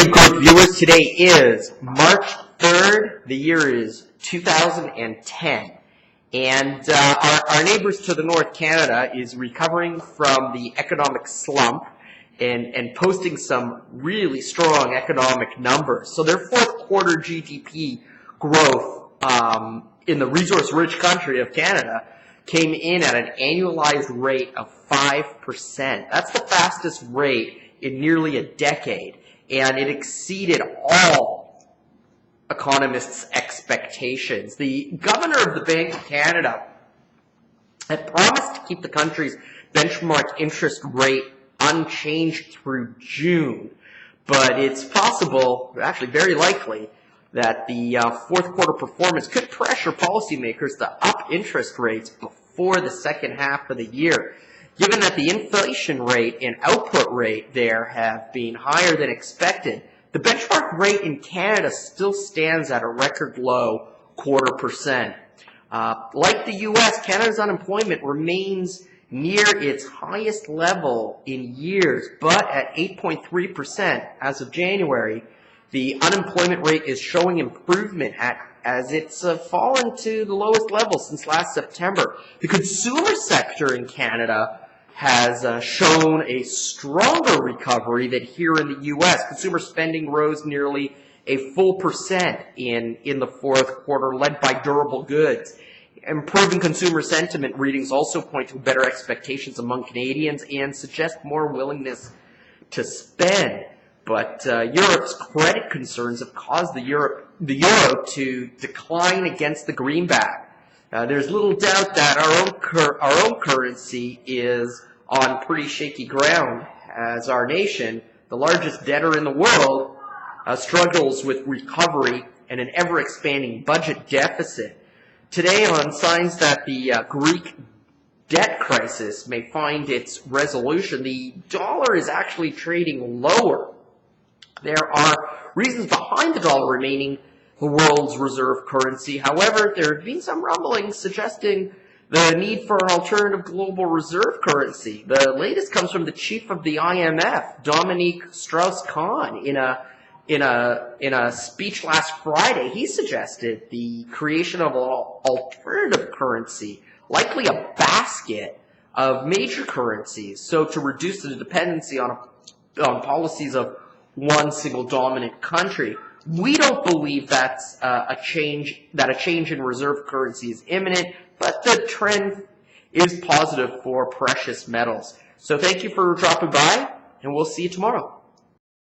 Leeb Group viewers, today is March 3rd. The year is 2010. And our neighbors to the north, Canada, is recovering from the economic slump and posting some really strong economic numbers. So their fourth quarter GDP growth in the resource-rich country of Canada came in at an annualized rate of 5%. That's the fastest rate in nearly a decade, and it exceeded all economists' expectations. The governor of the Bank of Canada had promised to keep the country's benchmark interest rate unchanged through June, but it's possible, actually very likely, that the fourth quarter performance could pressure policymakers to up interest rates before the second half of the year. Given that the inflation rate and output rate there have been higher than expected, the benchmark rate in Canada still stands at a record low 0.25%. Like the U.S., Canada's unemployment remains near its highest level in years, but at 8.3% as of January. The unemployment rate is showing improvement as it's fallen to the lowest level since last September. The consumer sector in Canada has shown a stronger recovery than here in the U.S. Consumer spending rose nearly a full percent in the fourth quarter, led by durable goods. Improving consumer sentiment readings also point to better expectations among Canadians and suggest more willingness to spend. But Europe's credit concerns have caused the euro to decline against the greenback. There's little doubt that our own currency is on pretty shaky ground, as our nation, the largest debtor in the world, struggles with recovery and an ever-expanding budget deficit. Today, on signs that the Greek debt crisis may find its resolution, the dollar is actually trading lower. There are reasons behind the dollar remaining the world's reserve currency. However, there have been some rumblings suggesting the need for an alternative global reserve currency. The latest comes from the chief of the IMF, Dominique Strauss-Kahn, in a speech last Friday. He suggested the creation of an alternative currency, likely a basket of major currencies, so to reduce the dependency on policies of one single dominant country. We don't believe that's a change in reserve currency is imminent, but the trend is positive for precious metals. So thank you for dropping by, and we'll see you tomorrow.